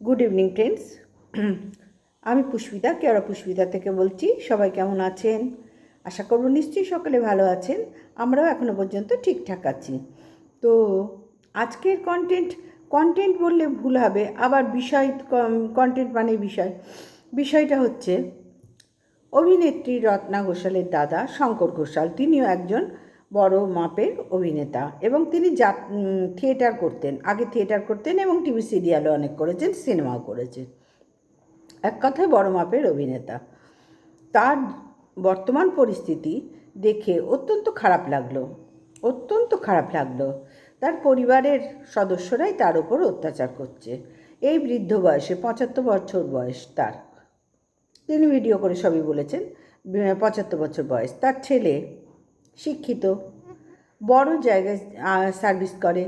Good evening friends. আমি পুষ্পিতা, কেওড়া পুষ্পিতা থেকে বলছি। সবাই কেমন আছেন? আশা করব নিশ্চয়ই সকলে ভালো আছেন। আমরাও এখনও পর্যন্ত ঠিকঠাক আছি। তো আজকের কন্টেন্ট বললে ভুল হবে, আবার বিষয়, কন্টেন্ট মানে বিষয়টা হচ্ছে অভিনেত্রী রত্না ঘোষালের দাদা শঙ্কর ঘোষাল। তিনিও একজন বড় মাপের অভিনেতা এবং তিনি থিয়েটার করতেন, আগে থিয়েটার করতেন এবং টিভি সিরিয়ালও অনেক করেছেন, সিনেমাও করেছেন। এক কথায় বড় মাপের অভিনেতা। তার বর্তমান পরিস্থিতি দেখে অত্যন্ত খারাপ লাগলো। তার পরিবারের সদস্যরাই তার উপর অত্যাচার করছে। এই বৃদ্ধ বয়সে, 75 বছর বয়স তার, তিনি ভিডিও করে সবই বলেছেন। 75 বছর বয়স। তার ছেলে শিক্ষিত, বড় জায়গায় সার্ভিস করে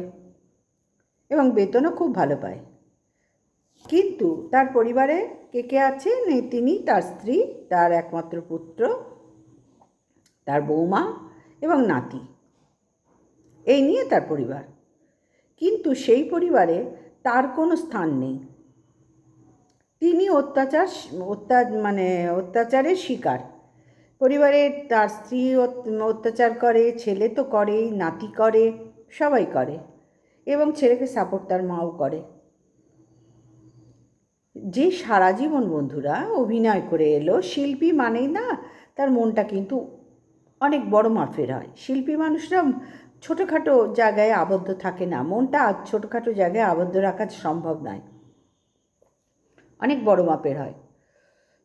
এবং বেতনও খুব ভালো পায়। কিন্তু তার পরিবারে কে কে আছে? তিনি, তার স্ত্রী, তার একমাত্র পুত্র, তার বৌমা এবং নাতি, এই নিয়ে তার পরিবার। কিন্তু সেই পরিবারে তার কোনো স্থান নেই। তিনি অত্যাচারের শিকার। পরিবারে তার স্ত্রী অত্যাচার করে, ছেলে তো করেই, নাতি করে, সবাই করে এবং ছেলেকে সাপোর্ট তার মাও করে। যে সারা জীবন বন্ধুরা অভিনয় করে এলো, শিল্পী মানেই না তার মনটা কিন্তু অনেক বড় মাপের হয়। শিল্পী মানুষরা ছোটোখাটো জায়গায় আবদ্ধ থাকে না, মনটা ছোটোখাটো জায়গায় আবদ্ধ রাখা সম্ভব নয়, অনেক বড় মাপের হয়।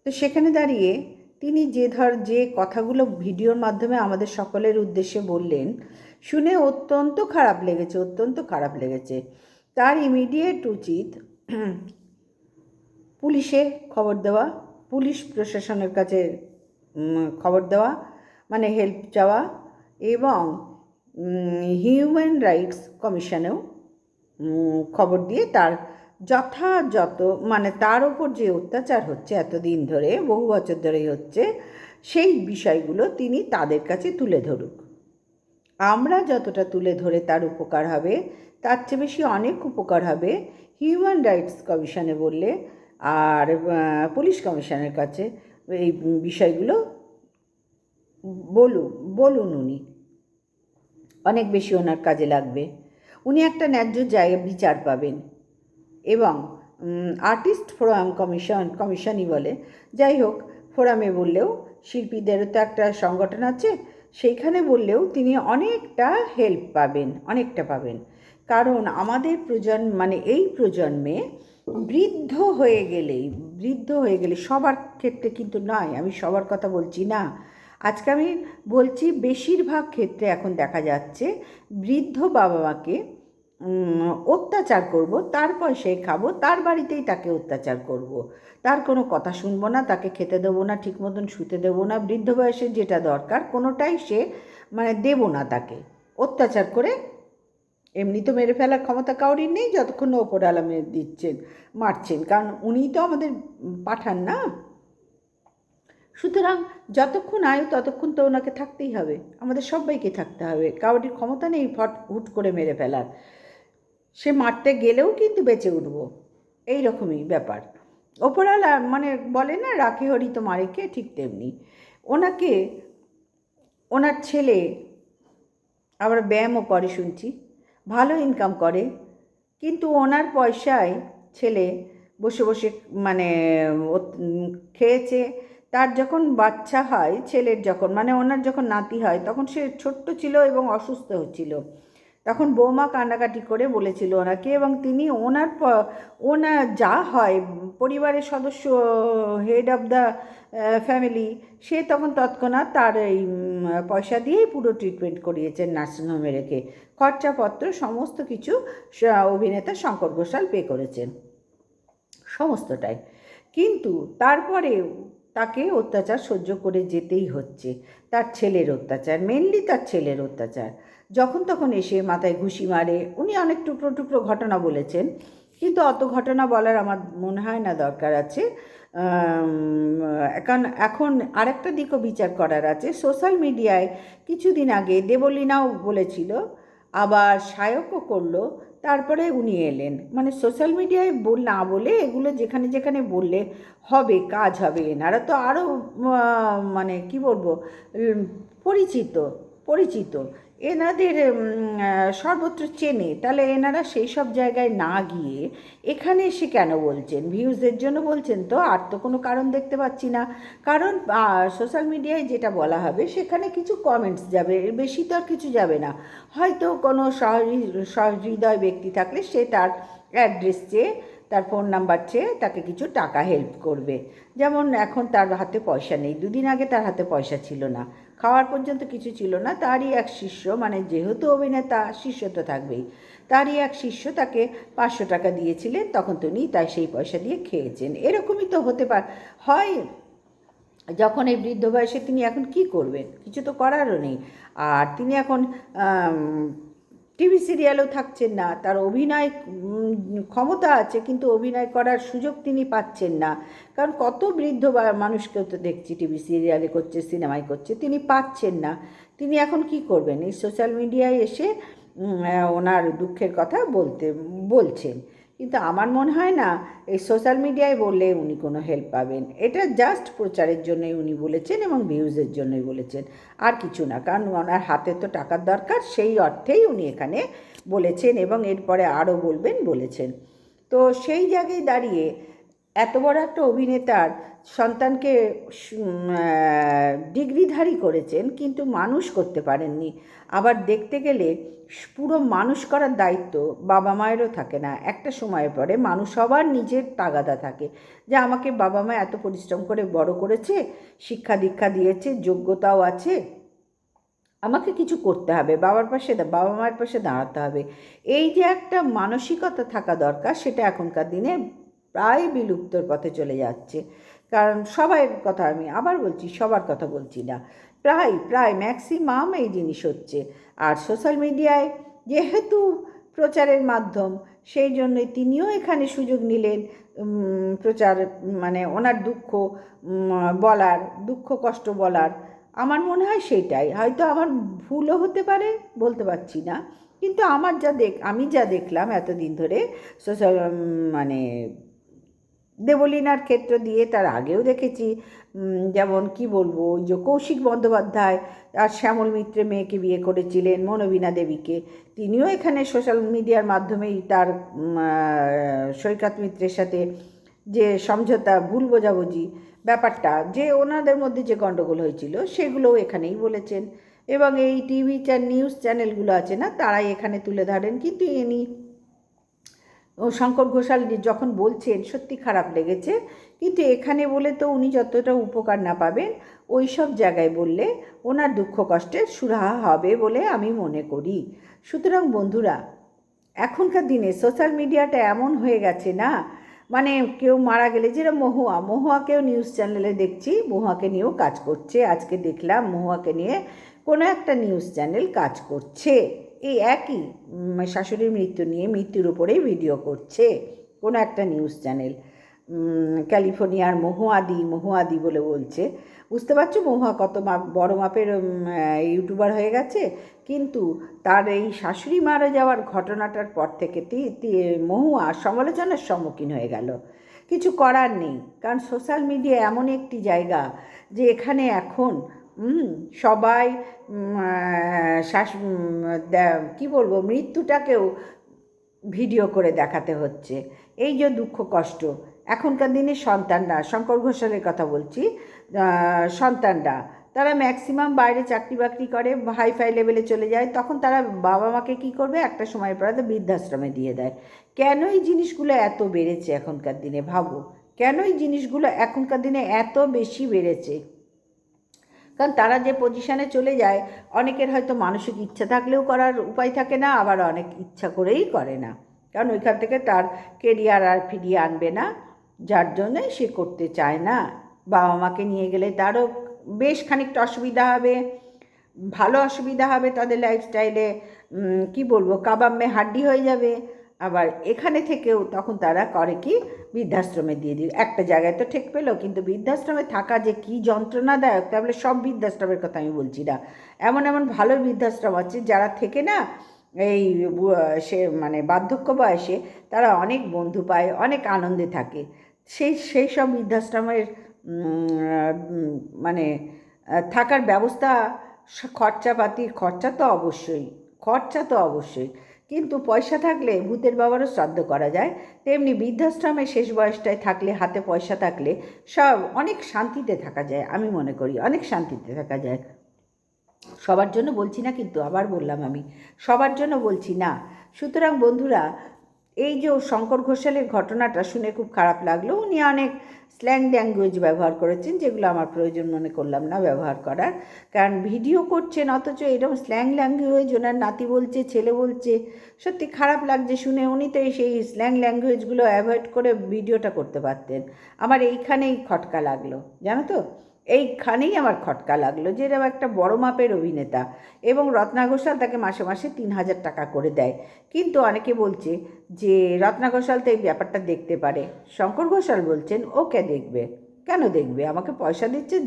তো সেখানে দাঁড়িয়ে তিনি যে কথাগুলো ভিডিওর মাধ্যমে আমাদের সকলের উদ্দেশ্যে বললেন, শুনে অত্যন্ত খারাপ লেগেছে। তার ইমিডিয়েট উচিত পুলিশে খবর দেওয়া, পুলিশ প্রশাসনের কাছে খবর দেওয়া, মানে হেল্প চাওয়া, এবং হিউম্যান রাইটস কমিশনেও খবর দিয়ে তার যথাযথ, মানে তার ওপর যে অত্যাচার হচ্ছে এতদিন ধরে, বহু বছর ধরেই হচ্ছে, সেই বিষয়গুলো তিনি তাদের কাছে তুলে ধরুক। আমরা যতটা তুলে ধরে তার উপকার হবে, তার চেয়ে বেশি অনেক উপকার হবে হিউম্যান রাইটস কমিশনে বললে, আর পুলিশ কমিশনের কাছে এই বিষয়গুলো বলুন। উনি অনেক বেশি ওনার কাজে লাগবে। উনি একটা ন্যায্য জায়গায় বিচার পাবেন। এবং আর্টিস্ট ফোরাম কমিশনই বলে, যাই হোক, ফোরামে বললেও, শিল্পীদেরও তো একটা সংগঠন আছে, সেইখানে বললেও তিনি অনেকটা হেল্প পাবেন, কারণ আমাদের এই প্রজন্মে বৃদ্ধ হয়ে গেলে, সবার ক্ষেত্রে কিন্তু নয়, আমি সবার কথা বলছি না, আজকে আমি বলছি বেশিরভাগ ক্ষেত্রে এখন দেখা যাচ্ছে বৃদ্ধ বাবা মাকে অত্যাচার করব, তার পয়সায় খাবো, তার বাড়িতেই তাকে অত্যাচার করব, তার কোনো কথা শুনবো না, তাকে খেতে দেবো না, ঠিক মতন শুতে দেবো না, বৃদ্ধ বয়সে যেটা দরকার কোনোটাই সে দেবো না, তাকে অত্যাচার করে। এমনি তো মেরে ফেলার ক্ষমতা কাউরির নেই, যতক্ষণ ওপরওয়ালা মারছেন, কারণ উনিই তো আমাদের পাঠান না। সুতরাং যতক্ষণ আয়ু ততক্ষণ তো ওনাকে থাকতেই হবে, আমাদের সবাইকে থাকতে হবে, কাউরির ক্ষমতা নেই হুট করে মেরে ফেলার। সে মারতে গেলেও কিন্তু বেঁচে উঠব, এই রকমই ব্যাপার। ওপরওয়ালা বলে না, রাখে হরি তো মারে কে, ঠিক তেমনি ওনাকে, ওনার ছেলে আবার ব্যায়ামও করে শুনছি, ভালো ইনকাম করে, কিন্তু ওনার পয়সায় ছেলে বসে বসে খেয়েছে। তার যখন বাচ্চা হয়, ছেলের যখন ওনার যখন নাতি হয়, তখন সে ছোট্ট ছিল এবং অসুস্থ হচ্ছিল, তখন বৌমা কান্নাকাটি করে বলেছিল ওনাকে, এবং তিনি ওনার যা হয় পরিবারের সদস্য, হেড অফ দ্য ফ্যামিলি, সে তখন তৎক্ষণাৎ তার এই পয়সা দিয়েই পুরো ট্রিটমেন্ট করিয়েছেন, নার্সিংহোমে রেখে খরচাপত্র সমস্ত কিছু অভিনেতা শঙ্কর ঘোষাল পে করেছেন, সমস্তটাই। কিন্তু তারপরেও তাকে অত্যাচার সহ্য করে যেতেই হচ্ছে, তার ছেলের অত্যাচার, মেনলি তার ছেলের অত্যাচার। যখন তখন এসে মাথায় ঘুষি মারে। উনি অনেক টুকরো ঘটনা বলেছেন, কিন্তু অত ঘটনা বলার আমার মনে হয় না দরকার আছে। এখন আরেকটা দিকও বিচার করার আছে। সোশ্যাল মিডিয়ায় কিছুদিন আগে দেবলীনাও বলেছিল, আবার সায়কও করলো, তারপরে উনি এলেন। মানে সোশ্যাল মিডিয়ায় না বলে এগুলো যেখানে যেখানে বললে হবে, কাজ হবে। এনারা তো আরও মানে কি বলবো, পরিচিত পরিচিত এনাদের সর্বত্র চেনে। তাহলে এনারা সেই সব জায়গায় না গিয়ে এখানে এসে কেন বলছেন? ভিউজের জন্য বলছেন তো, আর তো কোনো কারণ দেখতে পাচ্ছি না। কারণ সোশ্যাল মিডিয়ায় যেটা বলা হবে সেখানে কিছু কমেন্টস যাবে, বেশি তো আর কিছু যাবে না। হয়তো কোনো সহৃদয় ব্যক্তি থাকলে সে তার অ্যাড্রেস চেয়ে, তার ফোন নাম্বার চেয়ে তাকে কিছু টাকা হেল্প করবে। যেমন এখন তার হাতে পয়সা নেই, দুদিন আগে তার হাতে পয়সা ছিল না, খাওয়ার পর্যন্ত কিছু ছিল না। তারই এক শিষ্য, মানে যেহেতু অভিনেতা শিষ্য তো থাকবেই, তারই এক শিষ্য তাকে 500 টাকা দিয়েছিলেন, তখন তিনি তাই সেই পয়সা দিয়ে খেয়েছেন। এরকমই তো হতে হয়। যখন এই বৃদ্ধ বয়সে তিনি এখন কি করবেন? কিছু তো করারও নেই। আর তিনি এখন টিভি সিরিয়ালেও থাকছেন না, তার অভিনয় ক্ষমতা আছে কিন্তু অভিনয় করার সুযোগ তিনি পাচ্ছেন না। কারণ কত বৃদ্ধ মানুষকেও তো দেখছি টিভি সিরিয়ালে করছে, সিনেমায় করছে, তিনি পাচ্ছেন না। তিনি এখন কি করবেন? এই সোশ্যাল মিডিয়ায় এসে ওনার দুঃখের কথা বলছেন। কিন্তু আমার মনে হয় না এই সোশ্যাল মিডিয়ায় বললে উনি কোনো হেল্প পাবেন। এটা জাস্ট প্রচারের জন্যই উনি বলেছেন এবং ভিউজের জন্যই বলেছেন, আর কিছু না। কারণ ওনার হাতে তো টাকার দরকার, সেই অর্থেই উনি এখানে বলেছেন এবং এরপরে আরও বলেছেন। তো সেই জায়গায় দাঁড়িয়ে এত বড় একটা অভিনেতার সন্তানকে ডিগ্রিধারী করেছেন কিন্তু মানুষ করতে পারেননি। আবার দেখতে গেলে পুরো মানুষ করার দায়িত্ব বাবা মায়েরও থাকে না। একটা সময়ের পরে মানুষ সবার নিজের তাগাদা থাকে, যে আমাকে বাবা মা এত পরিশ্রম করে বড় করেছে, শিক্ষা দীক্ষা দিয়েছে, যোগ্যতাও আছে, আমাকে কিছু করতে হবে, বাবা মায়ের পাশে দাঁড়াতে হবে। এই যে একটা মানসিকতা থাকা দরকার, সেটা এখনকার দিনে প্রায় বিলুপ্তর পথে চলে যাচ্ছে। কারণ সবার কথা, আমি আবার বলছি, সবার কথা বলছি না, প্রায় ম্যাক্সিমাম এই জিনিস হচ্ছে। আর সোশ্যাল মিডিয়ায় যেহেতু প্রচারের মাধ্যম, সেই জন্যই তিনিও এখানে সুযোগ নিলেন প্রচার, মানে ওনার দুঃখ কষ্ট বলার। আমার মনে হয় সেইটাই। হয়তো আমার ভুলও হতে পারে, বলতে পারছি না। কিন্তু আমি যা দেখলাম এতদিন ধরে সোশ্যাল, মানে দেবলীনার ক্ষেত্র দিয়ে, তার আগেও দেখেছি, যেমন কি বলবো, ওই যে কৌশিক বন্দ্যোপাধ্যায় আর শ্যামল মিত্রের মেয়েকে বিয়ে করেছিলেন, মনোবীণা দেবীকে, তিনিও এখানে সোশ্যাল মিডিয়ার মাধ্যমেই তার সৈকত মিত্রের সাথে যে সমঝোতা, ভুল বোঝাবুঝি ব্যাপারটা, যে ওনাদের মধ্যে যে গণ্ডগোল হয়েছিল, সেগুলোও এখানেই বলেছেন। এবং এই টিভি নিউজ চ্যানেলগুলো আছে না, তারাই এখানে তুলে ধরেন। কিন্তু ইনি শঙ্কর ঘোষাল যখন বলছেন সত্যি খারাপ লেগেছে, কিন্তু এখানে বলে তো উনি যতটা উপকার না পাবেন, ওই সব জায়গায় বললে ওনার দুঃখ কষ্টের সুরাহা হবে বলে আমি মনে করি। সুতরাং বন্ধুরা, এখনকার দিনে সোশ্যাল মিডিয়াটা এমন হয়ে গেছে না, মানে কেউ মারা গেলে, যেরকম মহুয়াকেও নিউজ চ্যানেলে দেখছি, মহুয়াকে নিয়েও কাজ করছে। আজকে দেখলাম মহুয়াকে নিয়ে কোনো একটা নিউজ চ্যানেল কাজ করছে, এই একই শাশুড়ির মৃত্যুর উপরেই ভিডিও করছে কোনো একটা নিউজ চ্যানেল। ক্যালিফোর্নিয়ার মহুয়াদি বলে বলছে। বুঝতে পারছো মহুয়া কত বড় মাপের ইউটিউবার হয়ে গেছে। কিন্তু তার এই শাশুড়ি মারা যাওয়ার ঘটনাটার পর থেকে মহুয়া সমালোচনার সম্মুখীন হয়ে গেল। কিছু করার নেই, কারণ সোশ্যাল মিডিয়া এমন একটি জায়গা যে এখানে এখন সবাই কি বলবো, মৃত্যুটাকেও ভিডিও করে দেখাতে হচ্ছে। এই যে দুঃখ কষ্ট, এখনকার দিনে সন্তানরা, শঙ্কর ঘোষালের কথা বলছি, সন্তানরা তারা ম্যাক্সিমাম বাইরে চাকরি বাকরি করে, হাইফাই লেভেলে চলে যায়, তখন তারা বাবা মাকে কী করবে, একটা সময়ের পরে তো বৃদ্ধাশ্রমে দিয়ে দেয়। কেন এই জিনিসগুলো এত বেড়েছে এখনকার দিনে? ভাবো, কেন এই জিনিসগুলো এখনকার দিনে এত বেশি বেড়েছে? কারণ তারা যে পজিশানে চলে যায়, অনেকের হয়তো মানসিক ইচ্ছা থাকলেও করার উপায় থাকে না, আবার অনেক ইচ্ছা করেই করে না, কারণ ওইখান থেকে তার কেরিয়ার আর ফিরিয়ে আনবে না, যার জন্যে সে করতে চায় না। বাবা মাকে নিয়ে গেলে তারও বেশ খানিকটা অসুবিধা হবে, ভালো অসুবিধা হবে তাদের লাইফস্টাইলে, কি বলবো, কাবাব মে হাড্ডি হয়ে যাবে। আবার এখানে থেকেও তখন তারা করে কি, বৃদ্ধাশ্রমে দিয়ে দিল। একটা জায়গায় তো ঠেক পেলো, কিন্তু বৃদ্ধাশ্রমে থাকা যে কী যন্ত্রণাদায়ক, তাহলে সব বৃদ্ধাশ্রমের কথা আমি বলছি না, এমন ভালো বৃদ্ধাশ্রম আছে যারা থেকে না এই সে মানে বার্ধক্য বয়সে তারা অনেক বন্ধু পায়, অনেক আনন্দে থাকে। সেই সব বৃদ্ধাশ্রমের মানে থাকার ব্যবস্থা, খরচা তো অবশ্যই, কিন্তু পয়সা থাকলে ভূতের বাবারও শ্রাদ্ধ করা যায়। তেমনি বৃদ্ধাশ্রমে শেষ বয়সটায় থাকলে, হাতে পয়সা থাকলে সব অনেক শান্তিতে থাকা যায়। আমি মনে করি অনেক শান্তিতে থাকা যায়। সবার জন্য বলছি না, কিন্তু আবার বললাম, আমি সবার জন্য বলছি না। সুতরাং বন্ধুরা, এই যে শঙ্কর ঘোষালের ঘটনাটা শুনে খুব খারাপ লাগলো। উনি অনেক স্ল্যাং ল্যাঙ্গুয়েজ ব্যবহার করেছেন, যেগুলো আমার প্রয়োজন মনে করলাম না ব্যবহার করার। কারণ ভিডিও করছেন, অথচ এরকম স্ল্যাং ল্যাঙ্গুয়েজ ওনার নাতি বলছে, ছেলে বলছে, সত্যি খারাপ লাগছে শুনে। উনি তো সেই স্ল্যাং ল্যাঙ্গুয়েজগুলো অ্যাভয়েড করে ভিডিওটা করতে পারতেন। আমার এইখানেই খটকা লাগলো, জানো তো, এইখানেই আমার খটকা লাগলো যে এরকম একটা বড় মাপের অভিনেতা, এবং রত্না ঘোষাল তাকে মাসে মাসে 3,000 টাকা করে দেয়। কিন্তু অনেকে বলছে যে রত্না ঘোষাল তো এই ব্যাপারটা দেখতে পারে। শঙ্কর ঘোষাল বলছেন ওকে দেখবে, কেন দেখবে, আমাকে পয়সা দিচ্ছে,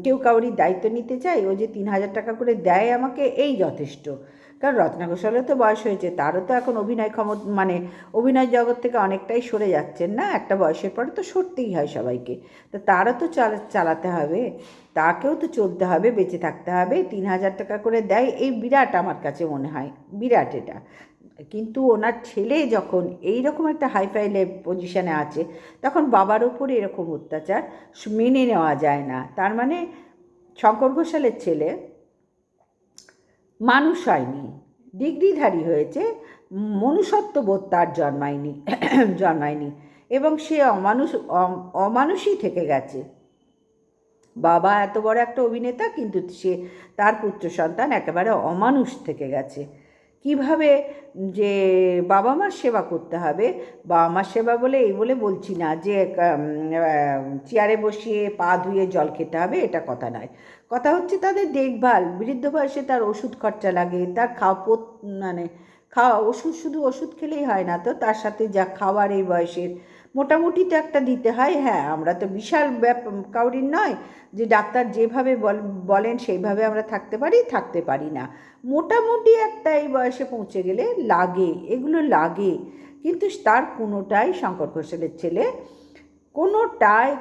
কেউ কাউরি দায়িত্ব নিতে চাই, ও যে 3,000 টাকা করে দেয় আমাকে, এই যথেষ্ট। কারণ রত্না ঘোষালের তো বয়স হয়েছে, তারও তো এখন অভিনয় মানে অভিনয় জগৎ থেকে অনেকটাই সরে যাচ্ছেন না, একটা বয়সের পরে তো সরতেই হয় সবাইকে। তো তারও তো চালাতে হবে, তাকেও তো চলতে হবে, বেঁচে থাকতে হবে। 3,000 টাকা করে দেয়, এই বিরাট আমার কাছে মনে হয়, বিরাট এটা। কিন্তু ওনার ছেলে যখন এই রকম একটা হাইফাই পজিশনে আছে, তখন বাবার ওপরে এরকম অত্যাচার মেনে নেওয়া যায় না। তার মানে শঙ্কর ঘোষালের ছেলে মানুষ হয়নি, ডিগ্রিধারী হয়েছে, মনুষ্যত্ববোধ তার জন্মায়নি, এবং সে অমানুষই থেকে গেছে। বাবা এত বড় একটা অভিনেতা, কিন্তু তার পুত্র সন্তান একেবারে অমানুষ থেকে গেছে। কিভাবে যে বাবা মার সেবা করতে হবে, বাবা মার সেবা বলে এই বলে বলছি না যে চেয়ারে বসিয়ে পা ধুয়ে জল খেতে হবে, এটা কথা নয়। কথা হচ্ছে তাদের দেখভাল, বৃদ্ধ বয়সে তার ওষুধ খরচা লাগে, তার মানে খাওয়া ওষুধ, শুধু ওষুধ খেলেই হয় না তো, তার সাথে যা খাওয়ার এই বয়সের মোটামুটি তো একটা দিতে হয়। হ্যাঁ, আমরা তো বিশাল কাউরির নয় যে ডাক্তার যেভাবে বলেন সেইভাবে আমরা থাকতে পারি না। মোটামুটি একটা এই বয়সে পৌঁছে গেলে লাগে, এগুলো লাগে। কিন্তু তার কোনোটাই শঙ্কর ঘোষালের ছেলে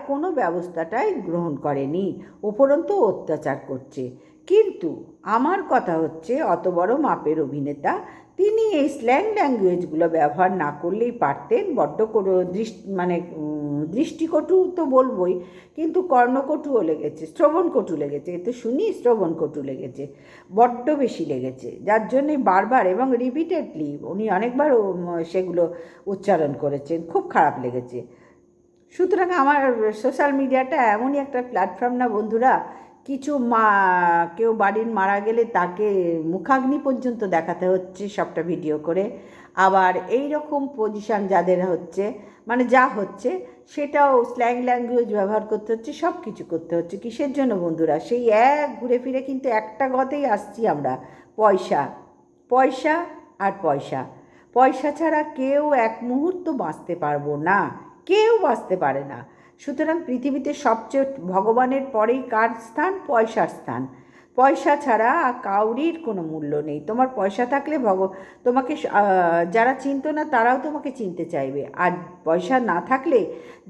কোনো ব্যবস্থাটাই গ্রহণ করেনি, উপরন্তু অত্যাচার করছে। কিন্তু আমার কথা হচ্ছে, অত বড় মাপের অভিনেতা, তিনি এই স্ল্যাং ল্যাঙ্গুয়েজগুলো ব্যবহার না করলেই পারতেন। বড্ড মানে দৃষ্টিকটু তো বলবই, কিন্তু কর্ণকটুও লেগেছে, শ্রবণকটু লেগেছে, এতে শুনি শ্রবণকটু লেগেছে, বড্ড বেশি লেগেছে। যার জন্যে বারবার এবং রিপিটেডলি উনি অনেকবার সেগুলো উচ্চারণ করেছেন, খুব খারাপ লেগেছে। সুতরাং আমার সোশ্যাল মিডিয়াটা এমনই একটা প্ল্যাটফর্ম না বন্ধুরা, কেউ বাড়ির মারা গেলে তাকে মুখাগ্নি পর্যন্ত দেখাতে হচ্ছে সবটা ভিডিও করে। আবার এই রকম পজিশান যাদের হচ্ছে, মানে যা হচ্ছে সেটাও স্ল্যাং ল্যাঙ্গুয়েজ ব্যবহার করতে হচ্ছে, সব কিছু করতে হচ্ছে। কিসের জন্য বন্ধুরা? সেই এক ঘুরে ফিরে কিন্তু একটা গতেই আসছি আমরা, পয়সা, পয়সা আর পয়সা। পয়সা ছাড়া কেউ এক মুহূর্ত বাঁচতে পারবো না, কেউ বাঁচতে পারে না। সুতরাং পৃথিবীতে সবচেয়ে ভগবানের পরেই কার স্থান? পয়সার স্থান। পয়সা ছাড়া কাউরির কোনো মূল্য নেই। তোমার পয়সা থাকলে তোমাকে যারা চিনত না তারাও তোমাকে চিনতে চাইবে, আর পয়সা না থাকলে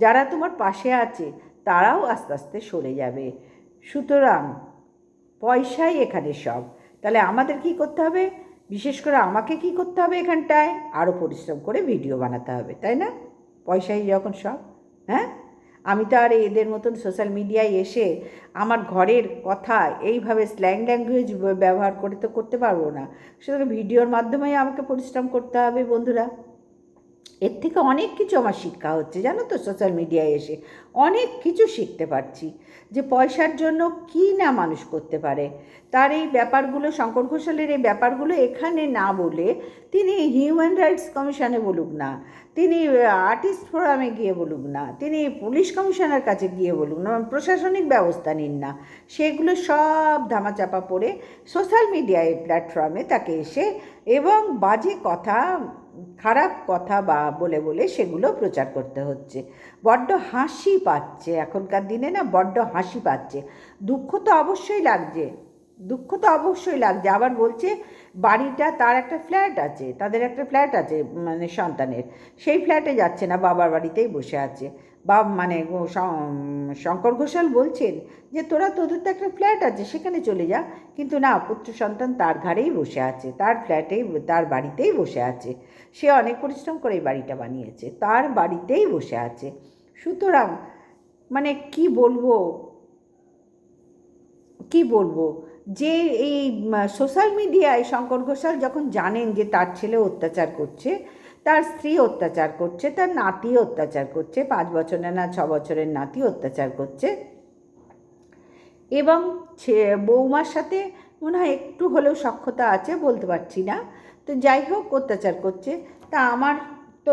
যারা তোমার পাশে আছে তারাও আস্তে আস্তে সরে যাবে। সুতরাং পয়সাই এখানে সব। তাহলে আমাদের কি করতে হবে? বিশেষ করে আমাকে কি করতে হবে এখানটায়? আরও পরিশ্রম করে ভিডিও বানাতে হবে, তাই না? পয়সাই যখন সব। হ্যাঁ, আমি তো আর এদের মতন সোশ্যাল মিডিয়ায় এসে আমার ঘরের কথা এইভাবে স্ল্যাং ল্যাঙ্গুয়েজ ব্যবহার করে তো করতে পারবো না। সুতরাং ভিডিওর মাধ্যমেই আমাকে পরিশ্রম করতে হবে বন্ধুরা। এর থেকে অনেক কিছু আমার শিক্ষা হচ্ছে, জানো তো, সোশ্যাল মিডিয়ায় এসে অনেক কিছু শিখতে পারছি যে পয়সার জন্য কী না মানুষ করতে পারে। তার এই ব্যাপারগুলো, শঙ্কর ঘোষালের এই ব্যাপারগুলো এখানে না বলে তিনি হিউম্যান রাইটস কমিশনে বলুক না, তিনি আর্টিস্ট ফোরামে গিয়ে বলুক না, তিনি পুলিশ কমিশনার কাছে গিয়ে বলুক না, প্রশাসনিক ব্যবস্থা নিন না, সেগুলো সব ধামাচাপা পড়ে সোশ্যাল মিডিয়ায় প্ল্যাটফর্মে তাকে এসে এবং বাজে কথা, খারাপ কথা বলে বলে সেগুলো প্রচার করতে হচ্ছে। বড্ড হাসি পাচ্ছে এখনকার দিনে, না, বড্ড হাসি পাচ্ছে। দুঃখ তো অবশ্যই লাগছে, দুঃখ তো অবশ্যই লাগছে। আবার বলছে বাড়িটা, তার একটা ফ্ল্যাট আছে, তাদের একটা ফ্ল্যাট আছে মানে সন্তানের, সেই ফ্ল্যাটে যাচ্ছে না, বাবার বাড়িতেই বসে আছে। বা মানে শঙ্কর ঘোষাল বলছেন যে তোদের তো একটা ফ্ল্যাট আছে, সেখানে চলে যা। কিন্তু না, পুত্র সন্তান তার ঘরেই বসে আছে, তার ফ্ল্যাটেই, তার বাড়িতেই বসে আছে। সে অনেক পরিশ্রম করে এই বাড়িটা বানিয়েছে, তার বাড়িতেই বসে আছে। সুতরাং মানে কি বলবো, কি বলবো, যে এই সোশ্যাল মিডিয়ায় শঙ্কর ঘোষাল যখন জানেন যে তার ছেলে অত্যাচার করছে, তার স্ত্রী অত্যাচার করছে, তার নাতি অত্যাচার করছে, 5 বছরের না 6 বছরের নাতি অত্যাচার করছে, এবং বৌমার সাথে মনে হয় একটু হলেও সখ্যতা আছে, বলতে পারছি না, তো যাই হোক অত্যাচার করছে। তা আমার তো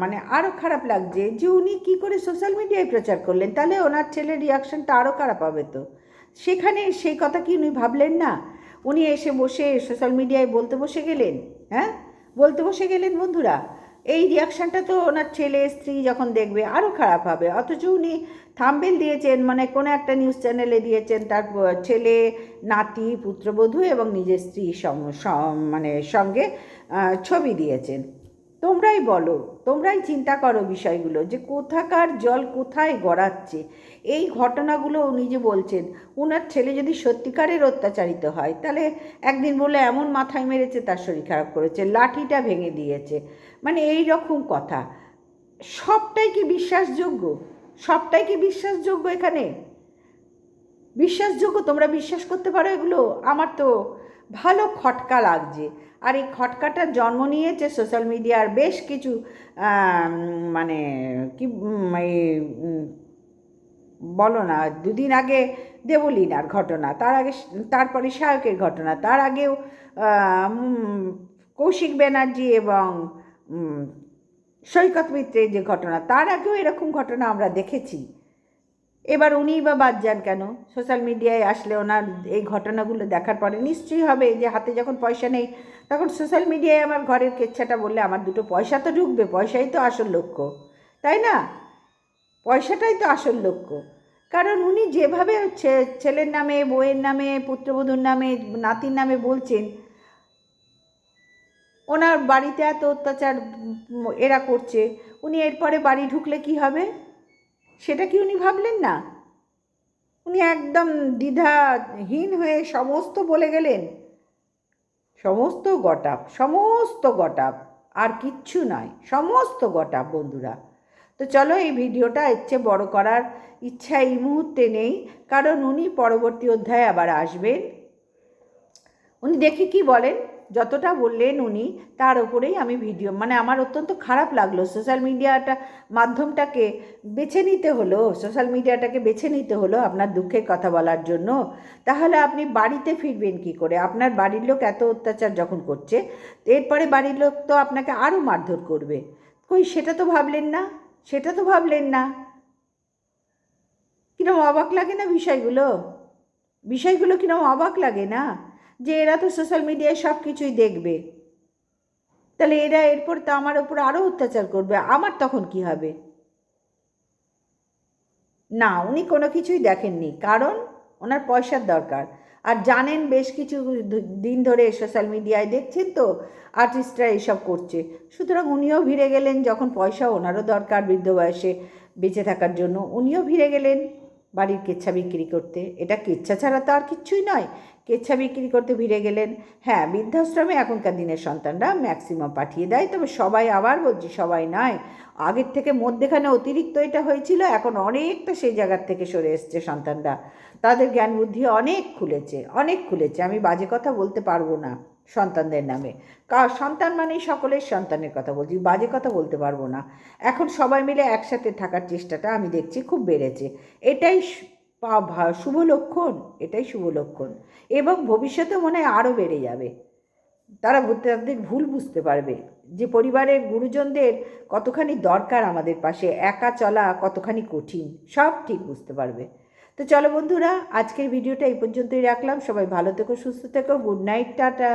মানে আরও খারাপ লাগছে যে উনি কী করে সোশ্যাল মিডিয়ায় প্রচার করলেন, তাহলে ওনার ছেলের রিয়াকশানটা আরও খারাপ হবে। তো সেখানে সেই কথা কি উনি ভাবলেন না? উনি এসে বসে সোশ্যাল মিডিয়ায় বলতে বসে গেলেন, হ্যাঁ, বলতে বসে গেলেন বন্ধুরা। এই রিয়াকশানটা তো ওনার ছেলে স্ত্রী যখন দেখবে আরও খারাপ হবে। অথচ উনি থাম্বনেল দিয়েছেন, মানে কোনো একটা নিউজ চ্যানেলে দিয়েছেন তার ছেলে, নাতি, পুত্রবধূ এবং নিজের স্ত্রী মানে সঙ্গে ছবি দিয়েছেন। তোমরাই বলো, তোমরাই চিন্তা করো বিষয়গুলো, যে কোথাকার জল কোথায় গড়াচ্ছে। এই ঘটনাগুলো উনি যে বলছেন, ওনার ছেলে যদি সত্যিকারের অত্যাচারিত হয়, তাহলে একদিন বলে এমন মাথায় মেরেছে তার শরীর খারাপ করেছে, লাঠিটা ভেঙে দিয়েছে, মানে এই রকম কথা। সবটাই কি বিশ্বাসযোগ্য? সবটাই কি বিশ্বাসযোগ্য? এখানে বিশ্বাসযোগ্য? তোমরা বিশ্বাস করতে পারো এগুলো? আমার তো ভালো খটকা লাগছে। আর এই খটকাটার জন্ম নিয়েছে সোশ্যাল মিডিয়ার বেশ কিছু মানে কি বলো না, দুদিন আগে দেবলীনার ঘটনা, তার আগে, তারপরে শায়কের ঘটনা, তার আগেও কৌশিক ব্যানার্জি এবং সৈকত মিত্রের যে ঘটনা, তার আগেও এরকম ঘটনা আমরা দেখেছি। এবার উনিই বা বাদ যান কেন? সোশ্যাল মিডিয়ায় আসলে ওনার এই ঘটনাগুলো দেখার পরে নিশ্চয়ই হবে যে হাতে যখন পয়সা নেই, তখন সোশ্যাল মিডিয়ায় আমার ঘরের কেচ্ছাটা বললে আমার দুটো পয়সা তো ঢুকবে, পয়সাই তো আসল লক্ষ্য, তাই না? পয়সাটাই তো আসল লক্ষ্য। কারণ উনি যেভাবে ছেলের নামে, বউয়ের নামে, পুত্রবধূর নামে, নাতির নামে বলছেন, ওনার বাড়িতে এত অত্যাচার এরা করছে, উনি এরপরে বাড়ি ঢুকলে কি হবে সেটা কি উনি ভাবলেন না? উনি একদম দ্বিধাহীন হয়ে সমস্ত বলে গেলেন, সমস্ত গটাপ, সমস্ত গটাপ, আর কিচ্ছু নয়, সমস্ত গটাপ বন্ধুরা। তো চলো, এই ভিডিওটা এর চেয়ে বড় করার ইচ্ছা এই মুহূর্তে নেই, কারণ উনি পরবর্তী অধ্যায়ে আবার আসবেন। উনি দেখি কি বলেন, যতটা বললেন উনি তার ওপরেই আমি ভিডিও, মানে আমার অত্যন্ত খারাপ লাগলো সোশ্যাল মিডিয়াটা মাধ্যমটাকে বেছে নিতে হলো, সোশ্যাল মিডিয়াটাকে বেছে নিতে হলো আপনার দুঃখের কথা বলার জন্য। তাহলে আপনি বাড়িতে ফিরবেন কি করে? আপনার বাড়ির লোক এত অত্যাচার যখন করছে, এরপরে বাড়ির লোক তো আপনাকে আরও মারধর করবে। কই সেটা তো ভাবলেন না, সেটা তো ভাবলেন না। কিরম অবাক লাগে না বিষয়গুলো, বিষয়গুলো কিরম অবাক লাগে না, যে এরা তো সোশ্যাল মিডিয়ায় সব কিছুই দেখবে, তাহলে এরা এরপর তো আমার ওপর আরও অত্যাচার করবে, আমার তখন কি হবে? না, উনি কোনো কিছুই দেখেননি, কারণ ওনার পয়সার দরকার। আর জানেন বেশ কিছু দিন ধরে সোশ্যাল মিডিয়ায় দেখছেন তো আর্টিস্টরা এইসব করছে, সুতরাং উনিও ভিড়ে গেলেন, যখন পয়সা ওনারও দরকার বৃদ্ধ বয়সে বেঁচে থাকার জন্য, উনিও ভিড়ে গেলেন বাড়ির কেচ্ছা বিক্রি করতে। এটা কেচ্ছা ছাড়া তো আর কিচ্ছুই নয়, কেচ্ছা বিক্রি করতে ভিড়ে গেলেন। হ্যাঁ, বৃদ্ধাশ্রমে এখনকার দিনের সন্তানরা ম্যাক্সিমাম পাঠিয়ে দেয়, তবে সবাই, আবার বলছি সবাই নয়, আগের থেকে মধ্যেখানে অতিরিক্ত এটা হয়েছিল, এখন অনেকটা সেই জায়গার থেকে সরে এসছে সন্তানরা, তাদের জ্ঞান বুদ্ধি অনেক খুলেছে, অনেক খুলেছে, আমি বাজে কথা বলতে পারবো না সন্তানদের নামে, সন্তান মানেই সকলের সন্তানের কথা বলছি, বাজে কথা বলতে পারবো না। এখন সবাই মিলে একসাথে থাকার চেষ্টাটা আমি দেখছি খুব বেড়েছে, এটাই শুভ লক্ষণ, এটাই শুভ লক্ষণ, এবং ভবিষ্যতে মনে হয় আরও বেড়ে যাবে। তারা তাদের ভুল বুঝতে পারবে যে পরিবারের গুরুজনদের কতখানি দরকার আমাদের পাশে, একা চলা কতখানি কঠিন, সব ঠিক বুঝতে পারবে। তো চলো বন্ধুরা, আজকের ভিডিওটা এই পর্যন্তই রাখলাম। সবাই ভালো থেকো, সুস্থ থেকো, গুড নাইট, টাটা।